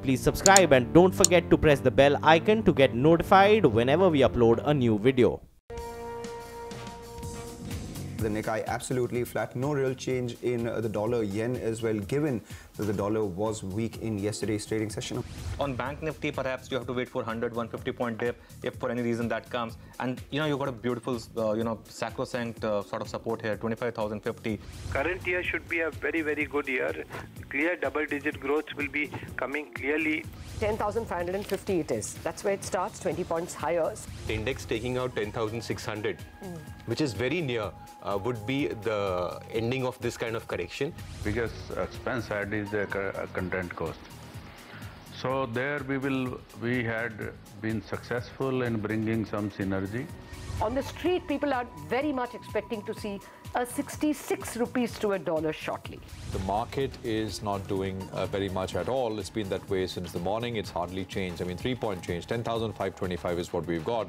please subscribe and don't forget to press the bell icon to get notified whenever we upload a new video. The Nikkei absolutely flat, no real change in the dollar yen as well, given that the dollar was weak in yesterday's trading session. On Bank Nifty, perhaps you have to wait for 100-150 point dip if for any reason that comes. And you've got a beautiful, sacrosanct sort of support here, 25,050. Current year should be a very, very good year. Clear double-digit growth will be coming clearly. 10,550 it is. That's where it starts, 20 points higher. Index taking out 10,600, which is very near, would be the ending of this kind of correction. Biggest expense side is the content cost. So there we had been successful in bringing some synergy. On the street, people are very much expecting to see a 66 rupees to a dollar shortly. The market is not doing very much at all. It's been that way since the morning. It's hardly changed. I mean, 3-point change. 10,525 is what we've got.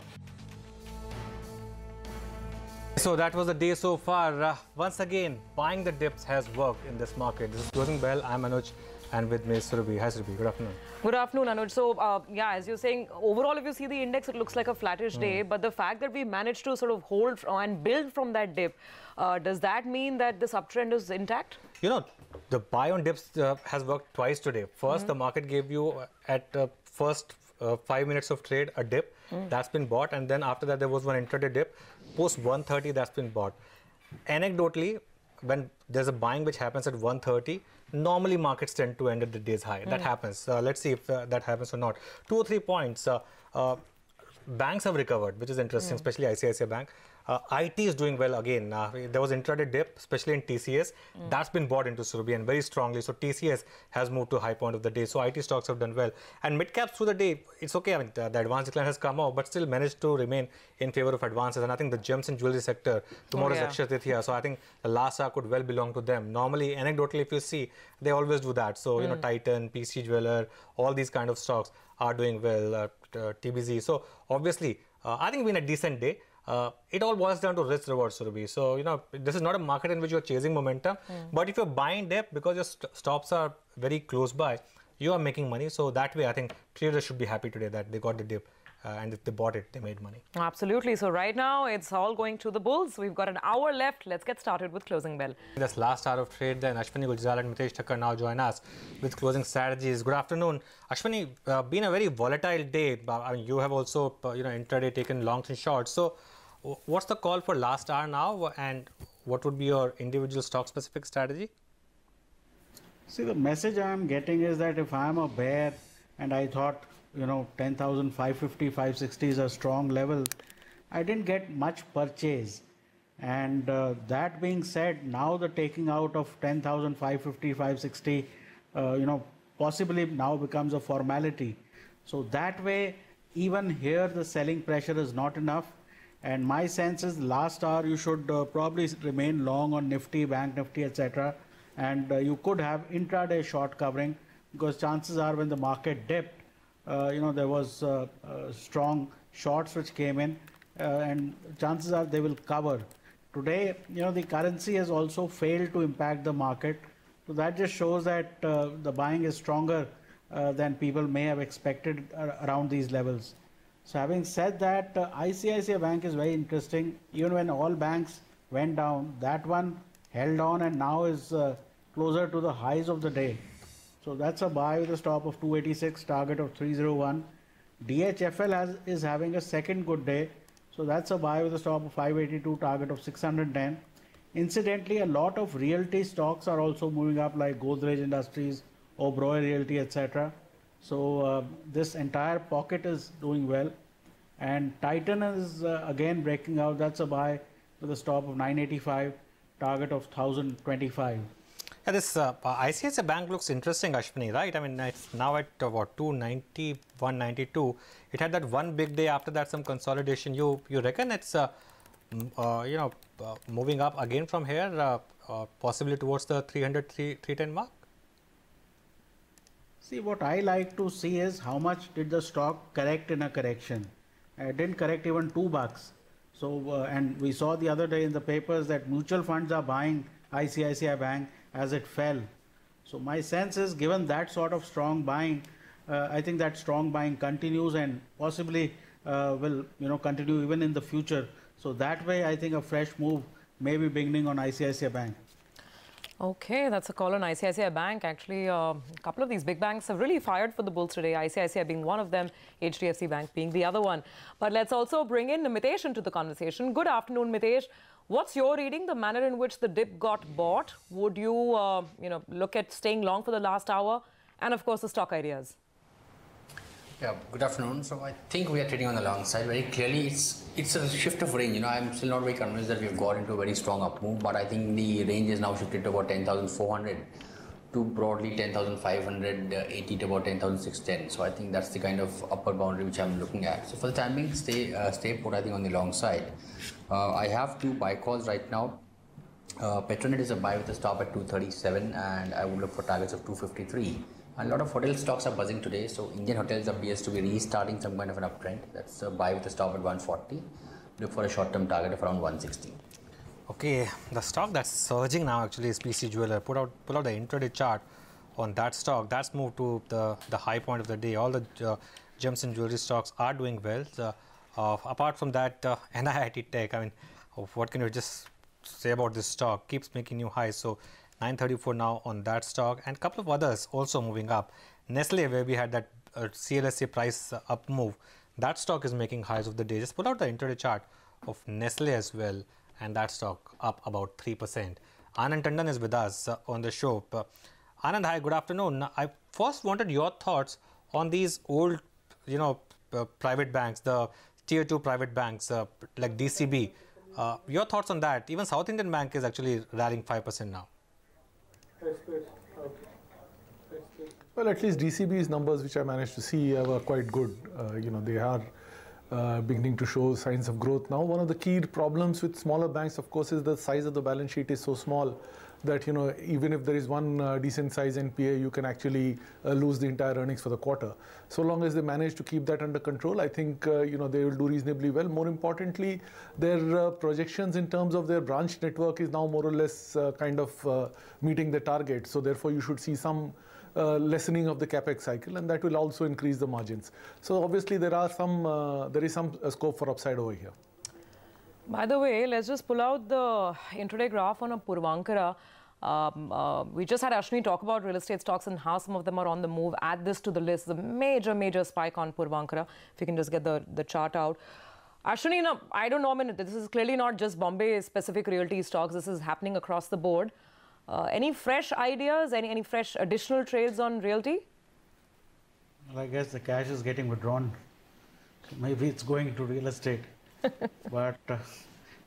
So that was the day so far. Once again, buying the dips has worked in this market. This is Closing Bell. I'm Anuj, and with me is Surabhi. Hi, Surabhi. Good afternoon. Good afternoon, Anuj. So, as you're saying, overall, if you see the index, it looks like a flattish day. But the fact that we managed to sort of hold and build from that dip, does that mean that this uptrend is intact? The buy on dips has worked twice today. First, the market gave you at first 5 minutes of trade a dip. That's been bought. And then after that, there was one intraday dip. Post 130, that's been bought. Anecdotally, when there's a buying which happens at 130, normally markets tend to end at the day's high. That happens. Let's see if that happens or not. 2 or 3 points. Banks have recovered, which is interesting, especially ICICI Bank. IT is doing well again. There was intraday dip, especially in TCS. That's been bought into Surabhi and very strongly. So TCS has moved to high point of the day. So IT stocks have done well. And mid-caps through the day, it's okay. I mean, the advance decline has come out, but still managed to remain in favor of advances. And I think the gems and jewelry sector, tomorrow is Akshaya Tritiya. So I think the last hour could well belong to them. Normally, anecdotally, if you see, they always do that. So, Titan, PC Jeweler, all these kind of stocks are doing well, TBZ. So obviously, I think it's been a decent day. It all boils down to risk reward, Surabhi. So, this is not a market in which you're chasing momentum. But if you're buying dip because your stops are very close by, you are making money. So that way, I think traders should be happy today that they got the dip. And if they bought it, they made money. Absolutely. So right now, it's all going to the bulls. We've got an hour left. Let's get started with Closing Bell. This last hour of trade, then Ashwani Gujral and Mitesh Thakkar now join us with closing strategies. Good afternoon. Ashwani, been a very volatile day. I mean, you have also, intraday taken longs and shorts. So what's the call for last hour now, and what would be your individual stock-specific strategy? See, the message I'm getting is that if I'm a bear and I thought, 10,550, 560 is a strong level, I didn't get much purchase. And that being said, now the taking out of 10,550, 560, possibly now becomes a formality. So that way, even here, the selling pressure is not enough. And my sense is last hour you should probably remain long on Nifty, Bank Nifty, etc. And you could have intraday short covering, because chances are when the market dipped, there was strong shorts which came in, and chances are they will cover. Today, the currency has also failed to impact the market. So that just shows that the buying is stronger than people may have expected around these levels. So having said that, ICICI Bank is very interesting. Even when all banks went down, that one held on and now is closer to the highs of the day. So that's a buy with a stop of 286, target of 301. DHFL is having a second good day. So that's a buy with a stop of 582, target of 610. Incidentally, a lot of realty stocks are also moving up, like Godrej Industries, Oberoi Realty, etc. So this entire pocket is doing well. And Titan is again breaking out. That's a buy with a stop of 985, target of 1025. Yeah, this ICICI Bank looks interesting, Ashwani, right? I mean, it's now at what, 290, 192. It had that one big day. After that, some consolidation. You reckon it's moving up again from here, possibly towards the 300, 310 mark? See, what I like to see is how much did the stock correct in a correction. It didn't correct even $2. So, and we saw the other day in the papers that mutual funds are buying ICICI Bank as it fell. So my sense is, given that sort of strong buying, I think that strong buying continues and possibly will continue even in the future. So that way, I think a fresh move may be beginning on ICICI Bank. Okay, that's a call on ICICI Bank. Actually, a couple of these big banks have really fired for the bulls today, ICICI being one of them, HDFC Bank being the other one. But let's also bring in Mitesh into the conversation. Good afternoon, Mitesh. What's your reading, the manner in which the dip got bought? Would you, look at staying long for the last hour? And, of course, the stock ideas. Yeah, good afternoon. So I think we are trading on the long side. Very clearly, it's a shift of range. I'm still not very convinced that we've got into a very strong up move, but I think the range is now shifted to about 10,400 to broadly 10,580 to about 10,610. So I think that's the kind of upper boundary which I'm looking at. So for the time being, stay put, I think, on the long side. I have two buy calls right now. Petronet is a buy with a stop at 237, and I would look for targets of 253. A lot of hotel stocks are buzzing today, so Indian hotels appears to be restarting some kind of an uptrend. That's a buy with a stop at 140. Look for a short-term target of around 160. Okay, the stock that's surging now actually is PC Jeweler. Pull out the intraday chart on that stock. That's moved to the high point of the day. All the gems and jewelry stocks are doing well. Apart from that, NIIT Tech, I mean, what can you just say about this stock? Keeps making new highs. So 934 now on that stock, and a couple of others also moving up. Nestle, where we had that CLSA price up move, that stock is making highs of the day. Just pull out the intraday chart of Nestle as well, and that stock up about 3%. Anand Tandon is with us on the show. Anand, hi, good afternoon. I first wanted your thoughts on these old, private banks, the tier 2 private banks like DCB. Your thoughts on that? Even South Indian Bank is actually rallying 5% now. Well, at least DCB's numbers, which I managed to see, were quite good. They are beginning to show signs of growth now. One of the key problems with smaller banks, of course, is the size of the balance sheet is so small that, even if there is one decent size NPA, you can actually lose the entire earnings for the quarter. So long as they manage to keep that under control, I think, they will do reasonably well. More importantly, their projections in terms of their branch network is now more or less kind of meeting the target. So therefore, you should see some lessening of the capex cycle, and that will also increase the margins. So obviously, there is some scope for upside over here. By the way, let's just pull out the intraday graph on a Puravankara. We just had Ashwini talk about real estate stocks and how some of them are on the move. Add this to the list, the major spike on Puravankara. If you can just get the chart out. Ashwini, I don't know, this is clearly not just Bombay-specific realty stocks. This is happening across the board. Any fresh ideas, any fresh additional trades on realty? Well, I guess the cash is getting withdrawn. So maybe it's going to real estate. But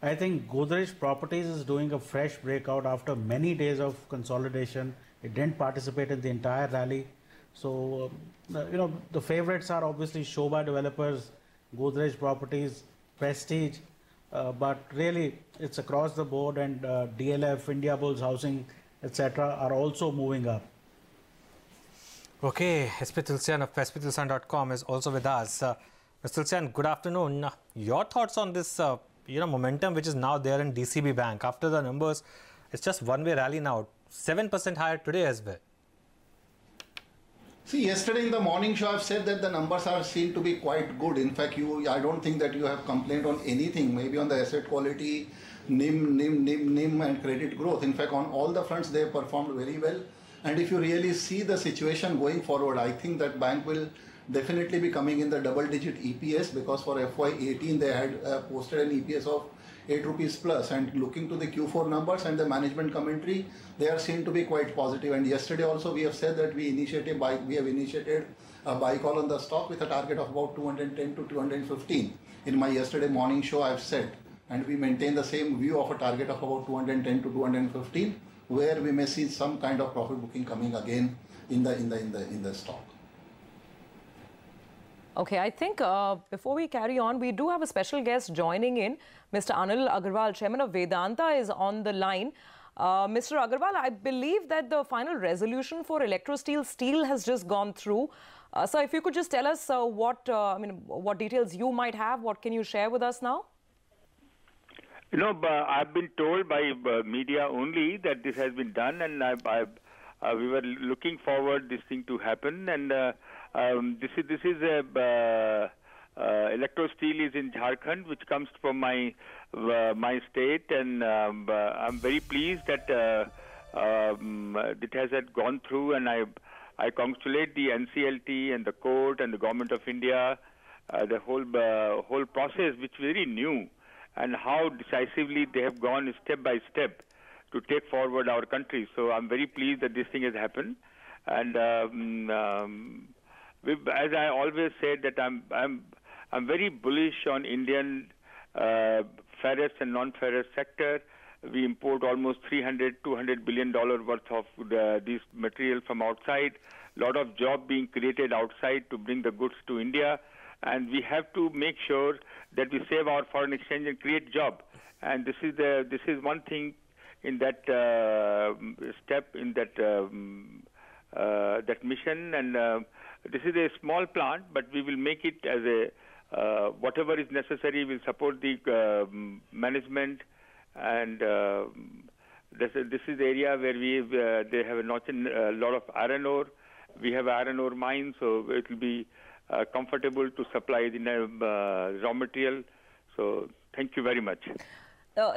I think Godrej Properties is doing a fresh breakout after many days of consolidation. It didn't participate in the entire rally. So, the favorites are obviously Shobha Developers, Godrej Properties, Prestige. But really, it's across the board, and DLF, Indiabulls Housing, etc. are also moving up. Okay, SP Tulsian of sptulsian.com is also with us. Mr. Tulsian, good afternoon. Your thoughts on this, momentum which is now there in DCB Bank after the numbers? It's just one-way rally now, 7% higher today as well. See, yesterday in the morning show, I've said that the numbers are seen to be quite good. In fact, I don't think that you have complained on anything, maybe on the asset quality, NIM and credit growth. In fact, on all the fronts, they have performed very well. And if you really see the situation going forward, I think that bank will definitely be coming in the double-digit EPS, because for FY18 they had posted an EPS of 8 rupees plus, and looking to the Q4 numbers and the management commentary, they are seen to be quite positive. And yesterday also we have said that we have initiated a buy call on the stock with a target of about 210 to 215. In my yesterday morning show, I have said, and we maintain the same view of a target of about 210 to 215, where we may see some kind of profit booking coming again in the stock. Okay, I think before we carry on, we do have a special guest joining in. Mr. Anil Agarwal, Chairman of Vedanta, is on the line. Mr. Agarwal, I believe that the final resolution for Electrosteel Steel has just gone through. So if you could just tell us what details you might have, what can you share with us now? I've been told by media only that this has been done, and we were looking forward this thing to happen, and This is Electro Steel is in Jharkhand, which comes from my state, and I'm very pleased that it has gone through, and I congratulate the NCLT and the court and the government of India, the whole process, which is very new, and how decisively they have gone step by step to take forward our country. So I'm very pleased that this thing has happened, and as I always said, that I'm very bullish on Indian ferrous and non-ferrous sector. We import almost $200 billion worth of this material from outside. A lot of job being created outside to bring the goods to India, and we have to make sure that we save our foreign exchange and create job. And this is one thing in that step in that that mission. And this is a small plant, but we will make it as a whatever is necessary. We'll support the management. And this is the area where they have a lot of iron ore. We have iron ore mines, so it will be comfortable to supply the raw material. So thank you very much.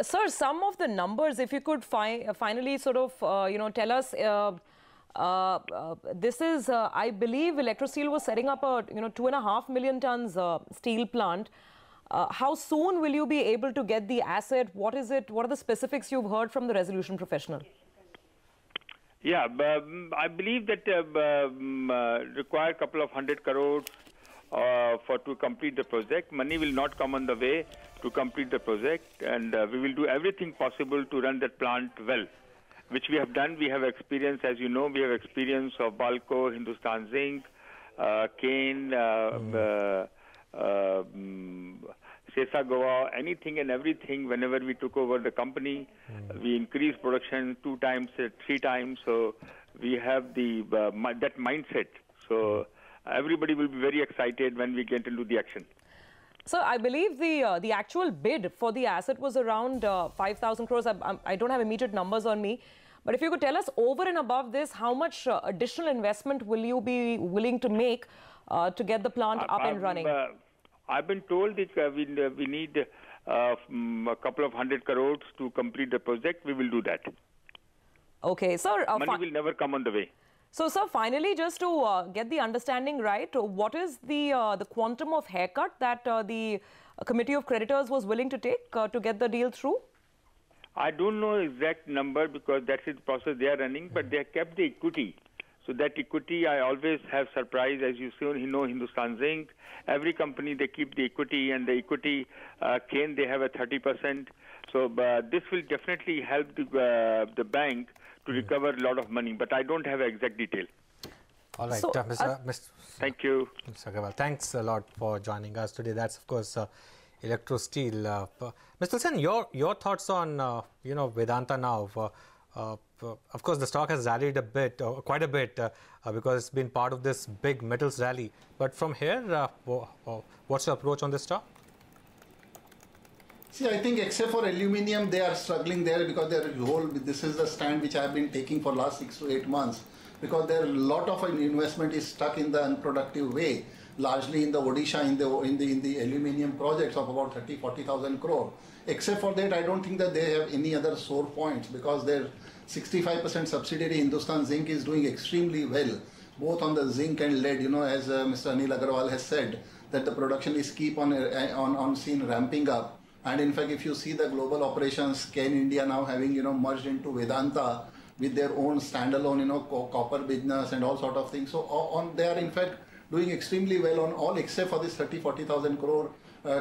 Sir, some of the numbers, if you could finally sort of tell us. This is, I believe, Electro Steel was setting up a 2.5 million tons steel plant. How soon will you be able to get the asset? What is it? What are the specifics you've heard from the resolution professional? Yeah, I believe that require a couple of 100 crores to complete the project. Money will not come on the way to complete the project, and we will do everything possible to run that plant well, which we have done. We have experience, as you know, we have experience of Balco, Hindustan Zinc, Kane, Sesa Goa, anything and everything. Whenever we took over the company, we increased production 2 times, 3 times. So we have that mindset. So everybody will be very excited when we get into the action. So I believe the actual bid for the asset was around 5,000 crores. I don't have immediate numbers on me. But if you could tell us, over and above this, how much additional investment will you be willing to make to get the plant up and running? I've been told that we need a couple of 100 crores to complete the project. We will do that. Okay, sir. Money will never come on the way. So, sir, finally, just to get the understanding right, what is the quantum of haircut that the Committee of Creditors was willing to take to get the deal through? I don't know exact number because that's the process they are running, but they have kept the equity. So that equity, I always have surprise. As you know, Hindustan Zinc, every company, they keep the equity, and the equity, Kane, they have a 30%. So this will definitely help the bank to recover a lot of money, but I don't have exact detail. All right, So, thank you. Mr. Agarwal, thanks a lot for joining us today. That's, of course, Electro Steel. Mr. Sen, your thoughts on, Vedanta now. Of course, the stock has rallied a bit, quite a bit, because it's been part of this big metals rally. But from here, what's your approach on this stock? See, I think except for aluminium, they are struggling there because this is the stand which I have been taking for last 6 to 8 months, because there a lot of investment is stuck in the unproductive way, largely in the Odisha, in the aluminium projects of about 30,000-40,000 crore. Except for that, I don't think that they have any other sore points, because their 65% subsidiary Hindustan Zinc is doing extremely well, both on the zinc and lead. As Mr. Anil Agarwal has said, that the production is keep on scene ramping up. And in fact, if you see the global operations, Kane India now having merged into Vedanta with their own standalone copper business and all sort of things. So they are in fact doing extremely well on all except for this 30-40,000 crore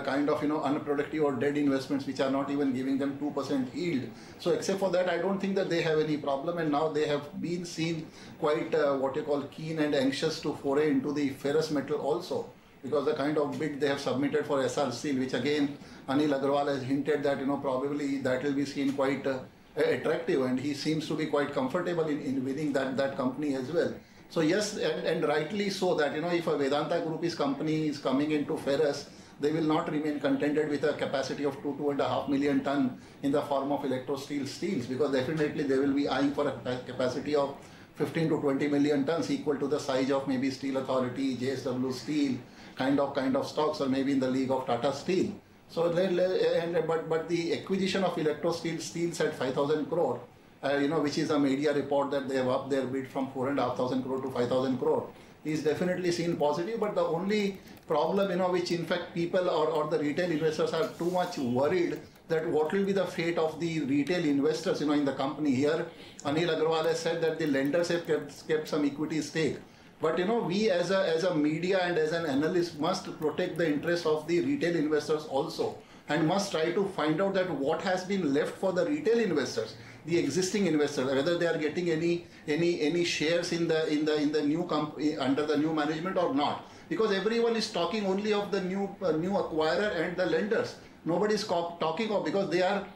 kind of unproductive or dead investments which are not even giving them 2% yield. So except for that, I don't think that they have any problem. And now they have been seen quite what you call keen and anxious to foray into the ferrous metal also, because the kind of bid they have submitted for SR Steel, which again Anil Agarwal has hinted that probably that will be seen quite attractive, and he seems to be quite comfortable in winning that company as well. So yes, and rightly so, that if a Vedanta Group company is coming into ferrous, they will not remain contented with a capacity of 2.5 million ton in the form of Electro Steel steels, because definitely they will be eyeing for a capacity of 15 to 20 million tons, equal to the size of maybe Steel Authority, JSW Steel, kind of stocks, or maybe in the league of Tata Steel. So, but the acquisition of Electro Steels at 5,000 crore, which is a media report that they have upped their bid from 4,500 crore to 5,000 crore, is definitely seen positive. But the only problem, which in fact people or the retail investors are too much worried that what will be the fate of the retail investors, in the company. Here, Anil Agarwal has said that the lenders have kept some equity stake. But we as a media and as an analyst must protect the interests of the retail investors also, and must try to find out that what has been left for the retail investors, the existing investors, whether they are getting any shares in the new company under the new management or not. Because everyone is talking only of the new acquirer and the lenders. Nobody is talking of, because they are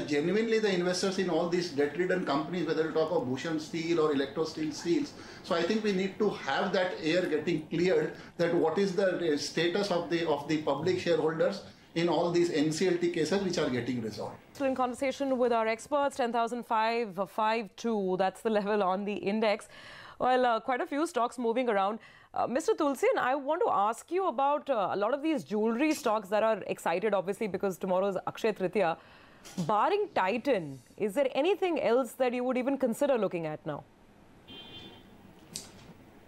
genuinely the investors in all these debt-ridden companies, whether you talk of Bhushan Steel or Electro Steels. So I think we need to have that air getting cleared, that what is the status of the public shareholders in all these NCLT cases which are getting resolved. So in conversation with our experts, 10,552, that's the level on the index. Well, quite a few stocks moving around. Mr. Tulsian, I want to ask you about a lot of these jewelry stocks that are excited, obviously, because tomorrow is Akshaya Tritiya. Barring Titan, is there anything else that you would even consider looking at now?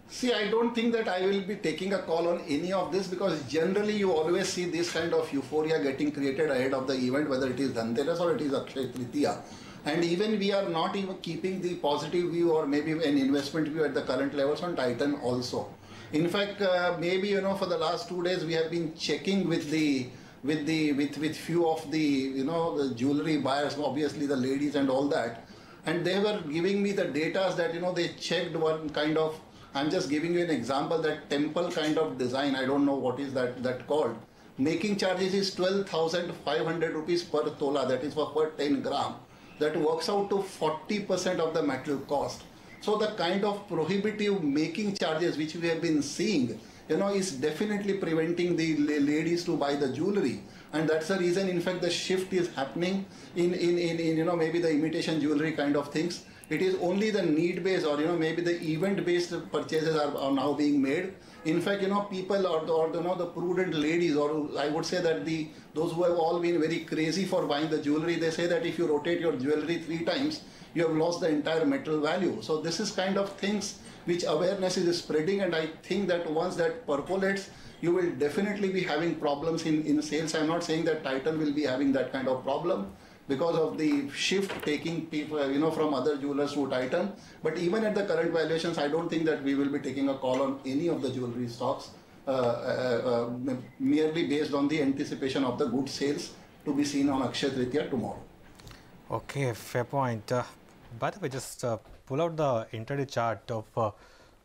See, I don't think that I will be taking a call on any of this, because generally you always see this kind of euphoria getting created ahead of the event, whether it is Dhanteras or it is Akshaya Tritiya. And even we are not even keeping the positive view or maybe an investment view at the current levels on Titan also. In fact, maybe, for the last 2 days we have been checking with few of the, the jewelry buyers, obviously the ladies and all that. And they were giving me the data that, they checked one kind of, I'm just giving you an example, that temple kind of design, I don't know what is that called. Making charges is 12,500 rupees per tola, that is for per 10 gram. That works out to 40% of the metal cost. So the kind of prohibitive making charges which we have been seeing, is definitely preventing the ladies to buy the jewelry. And that's the reason, in fact, the shift is happening in maybe the imitation jewelry kind of things. It is only the need-based or, maybe the event-based purchases are now being made. In fact, people or the prudent ladies, or I would say that those who have all been very crazy for buying the jewelry, they say that if you rotate your jewelry 3 times, you have lost the entire metal value. So this is kind of things which awareness is spreading, and I think that once that percolates, you will definitely be having problems in sales. I'm not saying that Titan will be having that kind of problem because of the shift taking people, from other jewelers to Titan. But even at the current valuations, I don't think that we will be taking a call on any of the jewelry stocks merely based on the anticipation of the good sales to be seen on Akshaya Tritiya tomorrow. Okay, fair point. By the way, just pull out the intraday chart of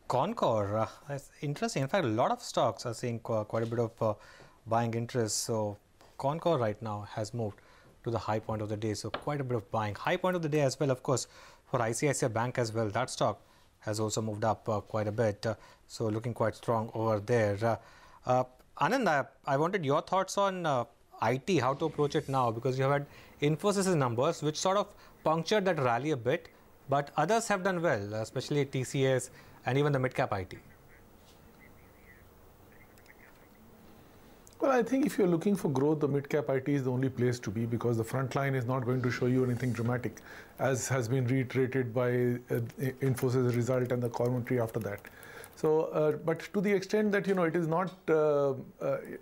Concor. It's interesting. In fact, a lot of stocks are seeing quite a bit of buying interest. So Concor right now has moved to the high point of the day. So quite a bit of buying. High point of the day as well, of course, for ICICI Bank as well. That stock has also moved up quite a bit. So looking quite strong over there. Anand, I wanted your thoughts on IT, how to approach it now, because you have had Infosys' numbers, which sort of punctured that rally a bit, but others have done well, especially TCS and even the mid-cap IT. Well, I think if you're looking for growth, the mid-cap IT is the only place to be, because the front line is not going to show you anything dramatic, as has been reiterated by Infosys' result and the commentary after that. So, but to the extent that, it is not,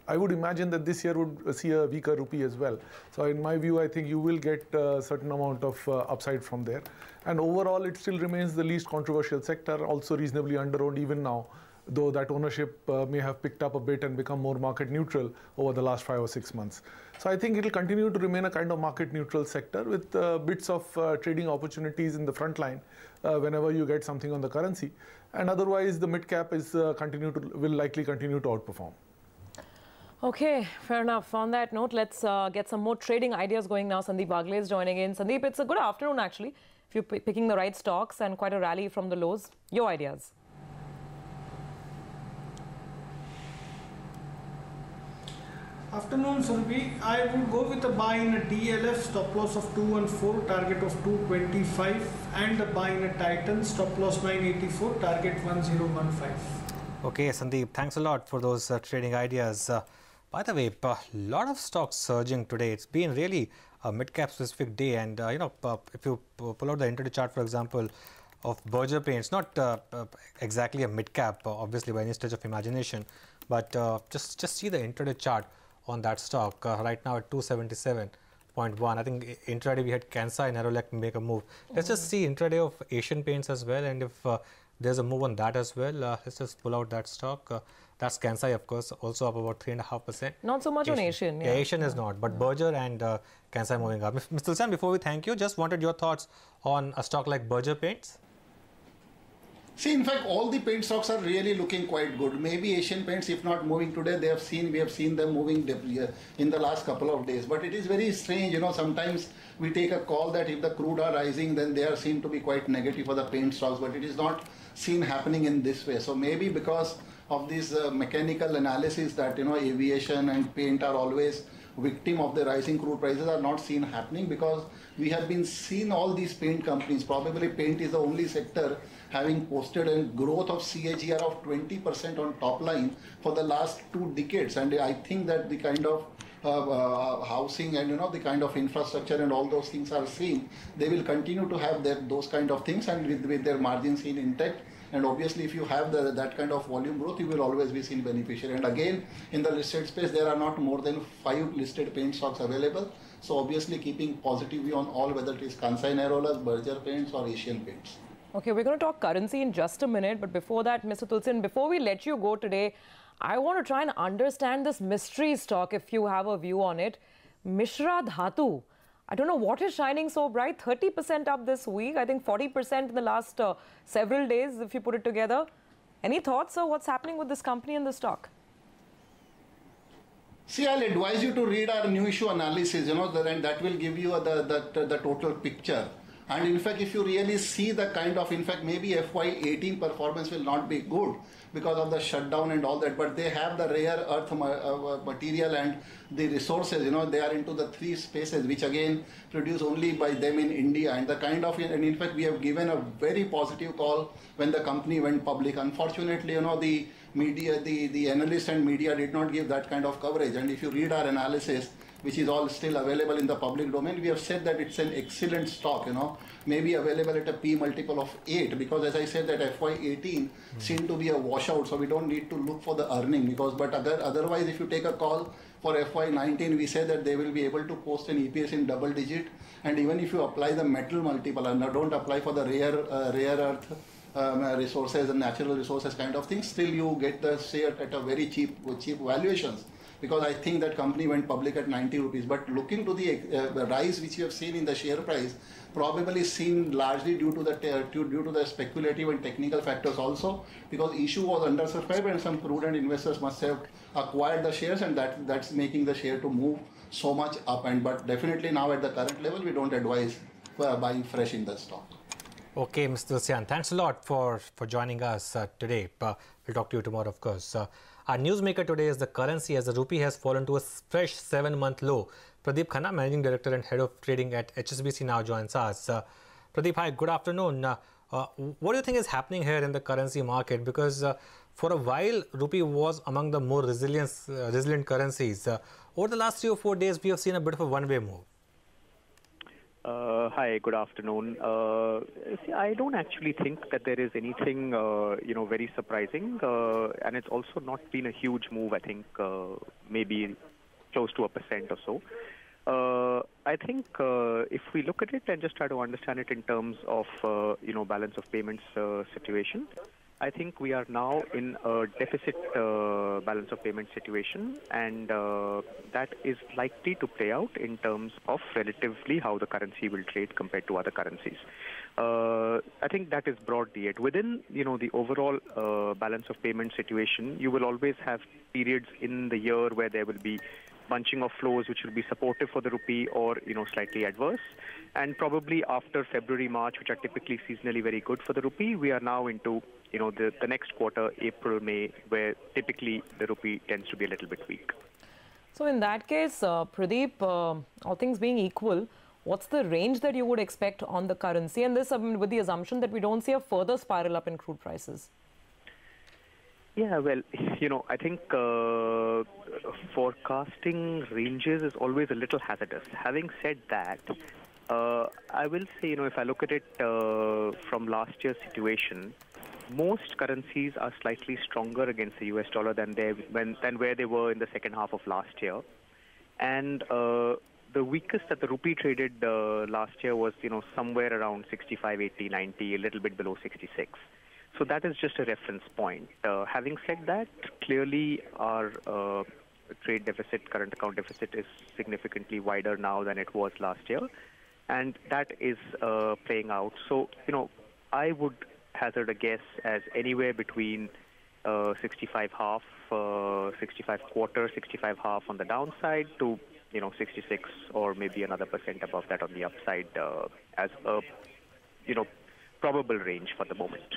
I would imagine that this year would see a weaker rupee as well. So in my view, I think you will get a certain amount of upside from there. And overall, it still remains the least controversial sector, also reasonably under-owned even now, though that ownership may have picked up a bit and become more market neutral over the last 5 or 6 months. So I think it will continue to remain a kind of market neutral sector with bits of trading opportunities in the front line whenever you get something on the currency. And otherwise, the mid cap is will likely continue to outperform. Okay, fair enough. On that note, let's get some more trading ideas going now. Sandeep Bagle is joining in. Sandeep, it's a good afternoon actually, if you're picking the right stocks and quite a rally from the lows. Your ideas? Afternoon, Surabhi. I would go with a buy in a DLF, stop loss of 214, target of 225, and a buy in a Titan, stop loss 984, target 1015. Okay, Sandeep, thanks a lot for those trading ideas. By the way, a lot of stocks surging today. It's been really a mid-cap specific day, and if you pull out the intraday chart, for example, of Berger Paints, not exactly a mid-cap, obviously by any stretch of imagination, but just see the intraday chart on that stock right now at 277.1. I think intraday we had Kansai and Nerolac make a move. Let's just see intraday of Asian Paints as well, and if there's a move on that as well, let's just pull out that stock. That's Kansai, of course, also up about 3.5%. Not so much on Asian. Yeah, Asian is not, but Berger and Kansai moving up. Mr. Tulsian, before we thank you, just wanted your thoughts on a stock like Berger Paints. See, in fact, all the paint stocks are really looking quite good. Maybe Asian Paints, if not moving today, we have seen them moving in the last couple of days. But it is very strange, sometimes we take a call that if the crude are rising, then they are seen to be quite negative for the paint stocks, but it is not seen happening in this way. So maybe because of this mechanical analysis that, aviation and paint are always victim of the rising crude prices are not seen happening, because we have been seeing all these paint companies, probably paint is the only sector having posted a growth of CAGR of 20% on top line for the last 2 decades. And I think that the kind of housing and the kind of infrastructure and all those things are seen, they will continue to have those kind of things, and with their margins seen intact. And obviously, if you have that kind of volume growth, you will always be seen beneficiary. And again, in the listed space, there are not more than 5 listed paint stocks available. So obviously, keeping positive view on all, whether it is Kansai Nerolac, Berger Paints or Asian Paints. Okay, we're going to talk currency in just a minute. But before that, Mr. Tulsian, before we let you go today, I want to try and understand this mystery stock, if you have a view on it. Mishra Dhatu. I don't know what is shining so bright. 30% up this week. I think 40% in the last several days, if you put it together. Any thoughts on what's happening with this company and the stock? See, I'll advise you to read our new issue analysis, and that will give you the total picture. And in fact, if you really see the kind of, in fact, maybe FY18 performance will not be good because of the shutdown and all that, but they have the rare earth material and the resources, they are into the 3 spaces, which again produced only by them in India. And the kind of, and in fact, we have given a very positive call when the company went public. Unfortunately, the media, the analysts and media did not give that kind of coverage. And if you read our analysis, which is all still available in the public domain, we have said that it's an excellent stock, maybe available at a P multiple of 8, because as I said that FY18 seemed to be a washout, so we don't need to look for the earning, but otherwise if you take a call for FY19, we say that they will be able to post an EPS in double digit, and even if you apply the metal multiple and don't apply for the rare earth resources and natural resources kind of things, still you get the share at a very cheap valuations. Because I think that company went public at 90 rupees. But looking to the rise which you have seen in the share price, probably seen largely due to the speculative and technical factors also, because issue was undersubscribed and some prudent investors must have acquired the shares, and that's making the share to move so much up. But definitely now at the current level, we don't advise buying fresh in the stock. Okay, Mr. Tulsian, thanks a lot for joining us today. We'll talk to you tomorrow, of course. Our newsmaker today is the currency, as the rupee has fallen to a fresh 7-month low. Pradeep Khanna, Managing Director and Head of Trading at HSBC, now joins us. Pradeep, hi, good afternoon. What do you think is happening here in the currency market? Because for a while, rupee was among the more resilient currencies. Over the last 3 or 4 days, we have seen a bit of a one-way move. Hi, good afternoon. See, I don't actually think that there is anything, very surprising, and it's also not been a huge move. I think maybe close to 1% or so. I think if we look at it and just try to understand it in terms of, balance of payments situation, I think we are now in a deficit balance of payment situation, and that is likely to play out in terms of relatively how the currency will trade compared to other currencies. I think that is broadly it. Within, the overall balance of payment situation, you will always have periods in the year where there will be bunching of flows which will be supportive for the rupee or, slightly adverse. And probably after February, March, which are typically seasonally very good for the rupee, we are now into, the next quarter, April, May, where typically the rupee tends to be a little bit weak. So in that case, Pradeep, all things being equal, what's the range that you would expect on the currency? And this with the assumption that we don't see a further spiral up in crude prices. Yeah, well, I think forecasting ranges is always a little hazardous. Having said that, I will say, if I look at it from last year's situation, most currencies are slightly stronger against the US dollar than where they were in the second half of last year. And the weakest that the rupee traded last year was, somewhere around 65, 80, 90, a little bit below 66. So that is just a reference point. Having said that, clearly our trade deficit, current account deficit is significantly wider now than it was last year. And that is playing out. So, I would hazard a guess as anywhere between 65 half, 65 quarter, 65 half on the downside to 66 or maybe another % above that on the upside as a probable range for the moment.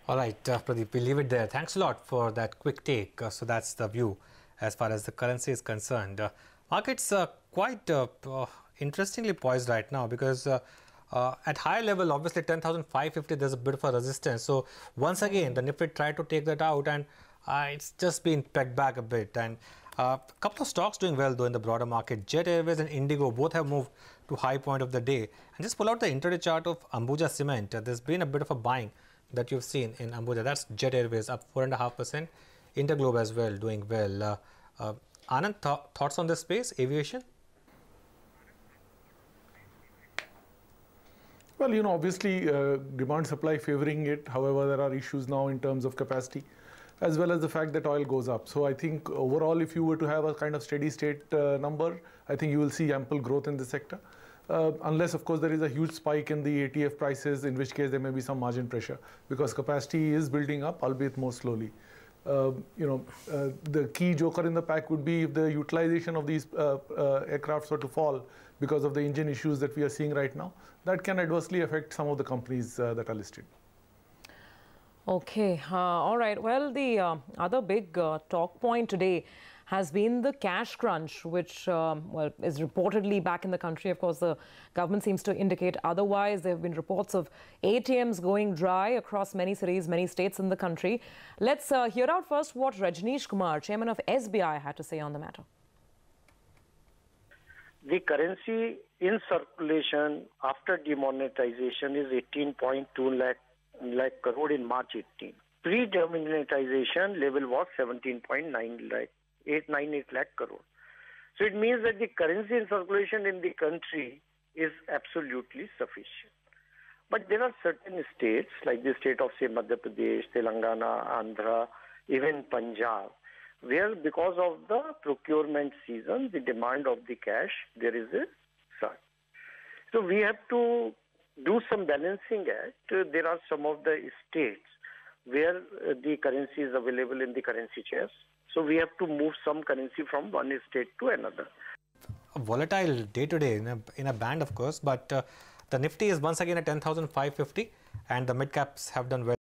All right, Pradeep, we'll leave it there. Thanks a lot for that quick take. So that's the view as far as the currency is concerned. Markets are quite interestingly poised right now because at high level, obviously 10,550, there's a bit of a resistance. So once again, the Nifty tried to take that out and it's just been pegged back a bit. And a couple of stocks doing well though in the broader market. Jet Airways and Indigo both have moved to high point of the day. And just pull out the intraday chart of Ambuja Cement. There's been a bit of a buying that you've seen in Ambuja. That's Jet Airways up 4.5%. Interglobe as well doing well. Anand, thoughts on this space, aviation? Well, obviously demand supply favoring it. However, there are issues now in terms of capacity, as well as the fact that oil goes up. So I think overall, if you were to have a kind of steady state number, I think you will see ample growth in the sector. Unless, of course, there is a huge spike in the ATF prices, in which case there may be some margin pressure because capacity is building up, albeit more slowly. The key joker in the pack would be if the utilization of these aircrafts were to fall because of the engine issues that we are seeing right now. That can adversely affect some of the companies that are listed. Okay, all right. Well, the other big talk point today has been the cash crunch, which is reportedly back in the country. Of course, the government seems to indicate otherwise. There have been reports of ATMs going dry across many cities, many states in the country. Let's hear out first what Rajneesh Kumar, chairman of SBI, had to say on the matter. The currency in circulation after demonetization is 18.2 lakh crore in March 18. Pre-demonetization level was 17.98 lakh crore. So it means that the currency in circulation in the country is absolutely sufficient. But there are certain states, like the state of, say, Madhya Pradesh, Telangana, Andhra, even Punjab, where because of the procurement season, the demand of the cash, there is a surge. So we have to do some balancing act. There are some of the states where the currency is available in the currency chest. So we have to move some currency from one state to another. A volatile day today in a band, of course, but the Nifty is once again at 10,550 and the mid caps have done well.